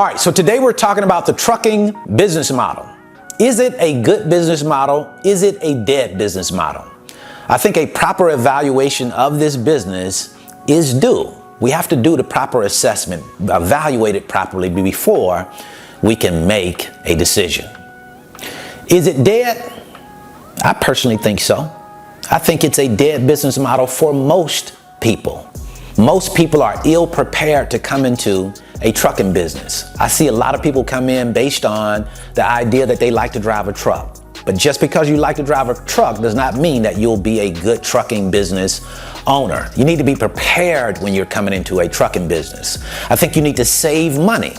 All right, so today we're talking about the trucking business model. Is it a good business model? Is it a dead business model? I think a proper evaluation of this business is due. We have to do the proper assessment, evaluate it properly before we can make a decision. Is it dead? I personally think so. I think it's a dead business model for most people. Most people are ill prepared to come into a trucking business. I see a lot of people come in based on the idea that they like to drive a truck. But just because you like to drive a truck does not mean that you'll be a good trucking business owner. You need to be prepared when you're coming into a trucking business. I think you need to save money.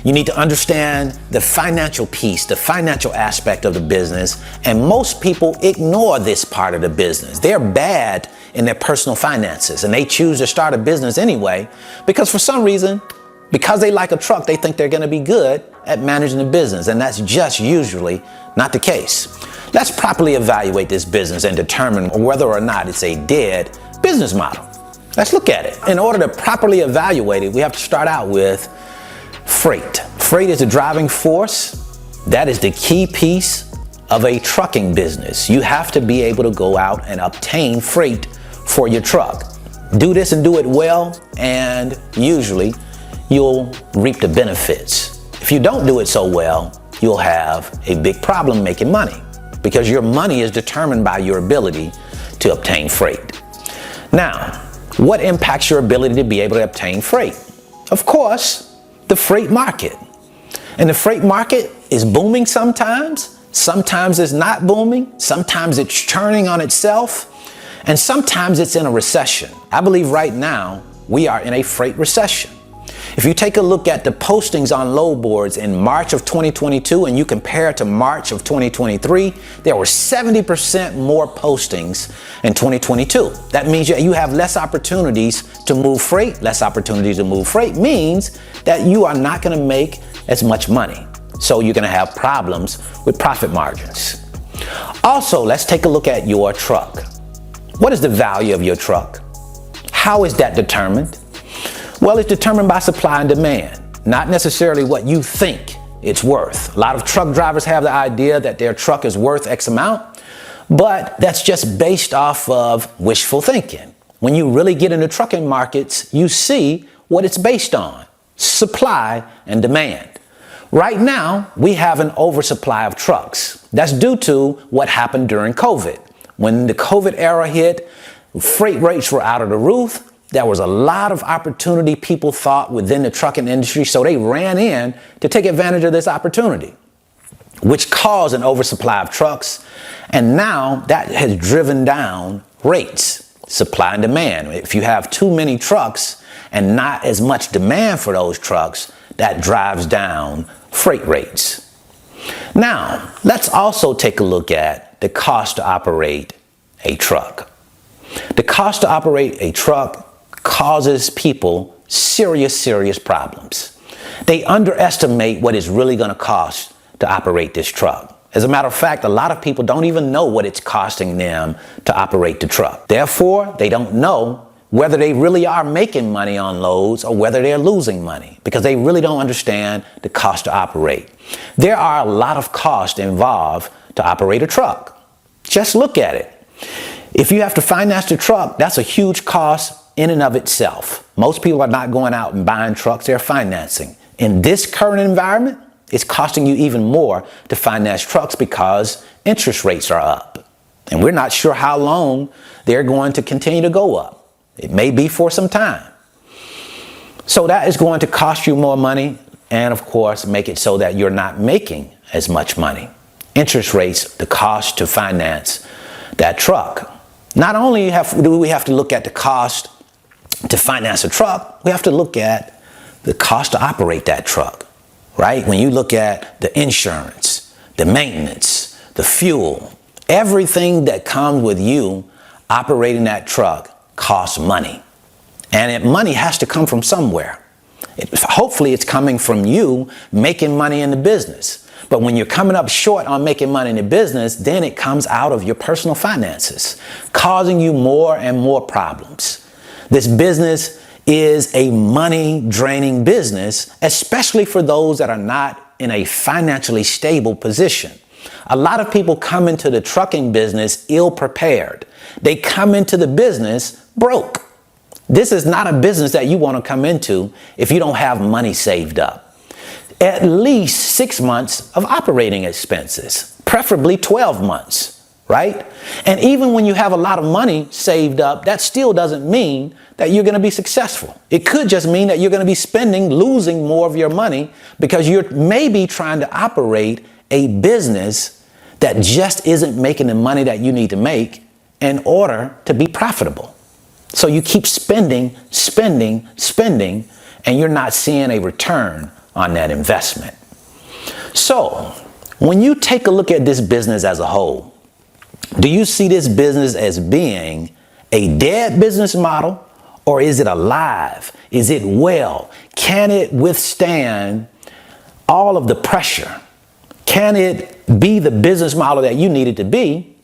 You need to understand the financial piece, the financial aspect of the business. And most people ignore this part of the business. They're bad in their personal finances and they choose to start a business anyway because for some reason, because they like a truck, they think they're going to be good at managing the business. And that's just usually not the case. Let's properly evaluate this business and determine whether or not it's a dead business model. Let's look at it. In order to properly evaluate it, we have to start out with freight. Freight is the driving force. That is the key piece of a trucking business. You have to be able to go out and obtain freight for your truck. Do this and do it well, and usually you'll reap the benefits. If you don't do it so well, you'll have a big problem making money because your money is determined by your ability to obtain freight. Now, what impacts your ability to be able to obtain freight? Of course, the freight market. And the freight market is booming sometimes. Sometimes it's not booming. Sometimes it's churning on itself. And sometimes it's in a recession. I believe right now we are in a freight recession. If you take a look at the postings on LOADBOARDs in March of 2022 and you compare it to March of 2023, there were 70% more postings in 2022. That means you have less opportunities to move freight. Less opportunities to move freight means that you are not going to make as much money. So you're going to have problems with profit margins. Also, let's take a look at your truck. What is the value of your truck? How is that determined? Well, it's determined by supply and demand, not necessarily what you think it's worth. A lot of truck drivers have the idea that their truck is worth X amount, but that's just based off of wishful thinking. When you really get into trucking markets, you see what it's based on: supply and demand. Right now, we have an oversupply of trucks. That's due to what happened during COVID. When the COVID era hit, freight rates were out of the roof. There was a lot of opportunity people thought within the trucking industry, so they ran in to take advantage of this opportunity, which caused an oversupply of trucks. And now that has driven down rates, supply and demand. If you have too many trucks and not as much demand for those trucks, that drives down freight rates. Now, let's also take a look at the cost to operate a truck. The cost to operate a truck causes people serious problems. They underestimate what it's really going to cost to operate this truck. As a matter of fact, a lot of people don't even know what it's costing them to operate the truck. Therefore, they don't know whether they really are making money on loads or whether they're losing money because they really don't understand the cost to operate. There are a lot of costs involved to operate a truck. Just look at it. If you have to finance the truck, that's a huge cost in and of itself. Most people are not going out and buying trucks, they're financing. In this current environment, it's costing you even more to finance trucks because interest rates are up. And we're not sure how long they're going to continue to go up. It may be for some time. So that is going to cost you more money and of course make it so that you're not making as much money. Interest rates, the cost to finance that truck. Not only do we have to look at the cost to finance a truck, we have to look at the cost to operate that truck, right? When you look at the insurance, the maintenance, the fuel, everything that comes with you operating that truck costs money. And money has to come from somewhere. Hopefully it's coming from you making money in the business. But when you're coming up short on making money in the business, then it comes out of your personal finances, causing you more and more problems. This business is a money draining business, especially for those that are not in a financially stable position. A lot of people come into the trucking business ill prepared. They come into the business broke. This is not a business that you want to come into if you don't have money saved up. At least 6 months of operating expenses, preferably 12 months, right? And even when you have a lot of money saved up, that still doesn't mean that you're going to be successful. It could just mean that you're going to be losing more of your money because you're maybe trying to operate a business that just isn't making the money that you need to make in order to be profitable. So you keep spending, and you're not seeing a return on that investment. So when you take a look at this business as a whole, do you see this business as being a dead business model, or is it alive? Is it well? Can it withstand all of the pressure? Can it be the business model that you need it to be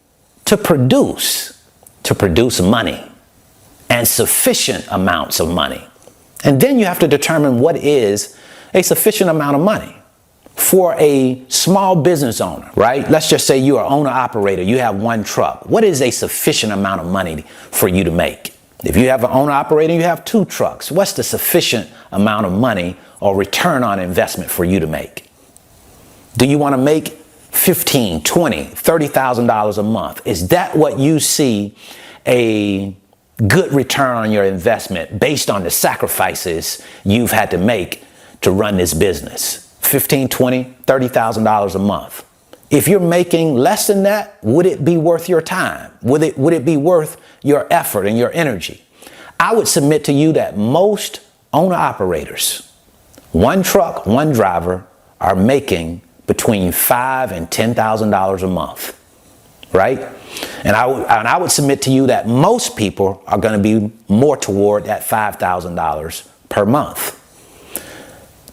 to produce money and sufficient amounts of money? And then you have to determine what is a sufficient amount of money for a small business owner, right? Let's just say you're an owner operator. You have one truck. What is a sufficient amount of money for you to make? If you have an owner operator, you have 2 trucks. What's the sufficient amount of money or return on investment for you to make? Do you want to make $15,000, $20,000, $30,000 a month? Is that what you see a good return on your investment based on the sacrifices you've had to make to run this business? $15,000, $20,000, $30,000 a month. If you're making less than that, would it be worth your time? Would it be worth your effort and your energy? I would submit to you that most owner operators, 1 truck, 1 driver, are making between $5,000 and $10,000 a month, right? And I would submit to you that most people are going to be more toward that $5,000 per month.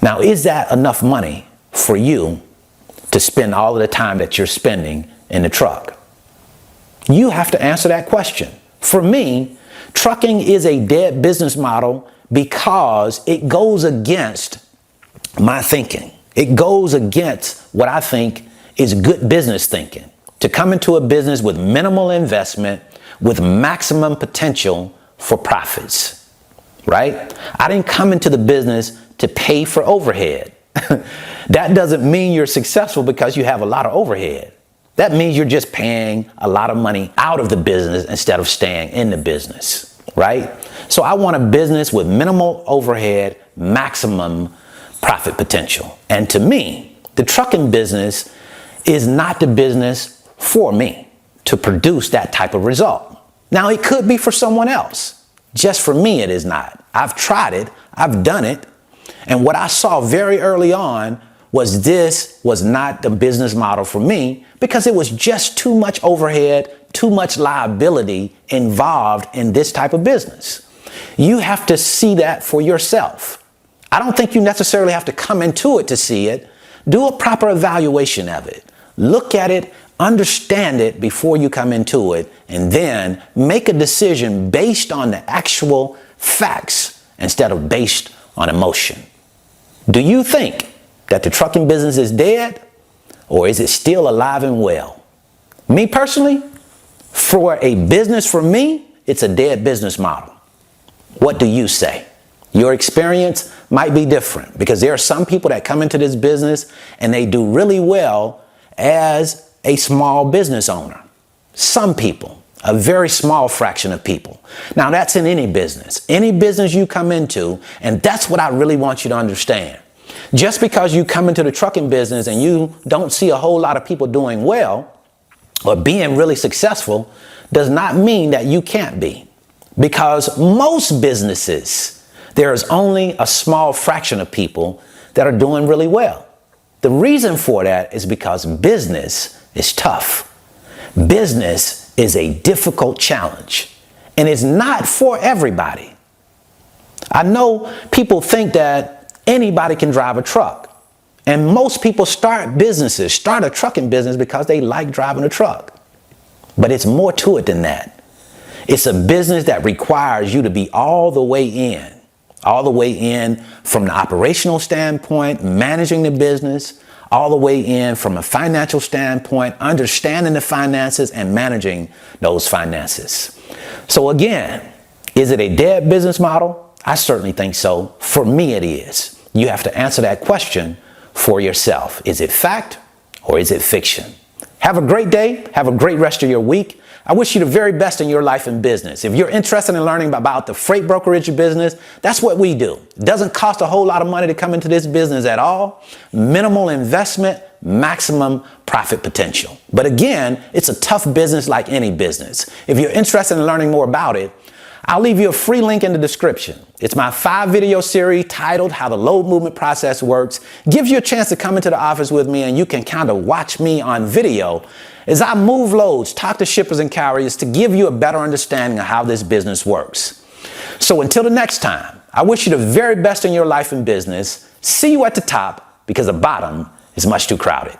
Now, is that enough money for you to spend all of the time that you're spending in the truck? You have to answer that question. For me, trucking is a dead business model because it goes against my thinking. It goes against what I think is good business thinking. To come into a business with minimal investment, with maximum potential for profits, right? I didn't come into the business to pay for overhead. That doesn't mean you're successful because you have a lot of overhead. That means you're just paying a lot of money out of the business instead of staying in the business, right? So I want a business with minimal overhead, maximum profit potential. And to me, the trucking business is not the business for me to produce that type of result. Now, it could be for someone else. Just for me, it is not. I've tried it. I've done it. And what I saw very early on was this was not the business model for me because it was just too much overhead, too much liability involved in this type of business. You have to see that for yourself. I don't think you necessarily have to come into it to see it. Do a proper evaluation of it. Look at it, understand it before you come into it, and then make a decision based on the actual facts instead of based on emotion. Do you think that the trucking business is dead, or is it still alive and well? Me personally, for a business for me, it's a dead business model. What do you say? Your experience might be different because there are some people that come into this business and they do really well as a small business owner. Some people, a very small fraction of people. Now, that's in any business you come into, and that's what I really want you to understand. Just because you come into the trucking business and you don't see a whole lot of people doing well or being really successful does not mean that you can't be. Because most businesses, there is only a small fraction of people that are doing really well. The reason for that is because business is tough. Business is a difficult challenge, and it's not for everybody. I know people think that anybody can drive a truck, and most people start a trucking business because they like driving a truck. But it's more to it than that. It's a business that requires you to be all the way in. all the way in from the operational standpoint, managing the business, all the way in from a financial standpoint, understanding the finances and managing those finances. So again, is it a dead business model? I certainly think so. For me, it is. You have to answer that question for yourself. Is it fact or is it fiction? Have a great day. Have a great rest of your week. I wish you the very best in your life and business. If you're interested in learning about the freight brokerage business, that's what we do. It doesn't cost a whole lot of money to come into this business at all. Minimal investment, maximum profit potential. But again, it's a tough business like any business. If you're interested in learning more about it, I'll leave you a free link in the description. It's my 5-video series titled How the Load Movement Process Works. Gives you a chance to come into the office with me and you can kind of watch me on video as I move loads, talk to shippers and carriers to give you a better understanding of how this business works. So until the next time, I wish you the very best in your life and business. See you at the top because the bottom is much too crowded.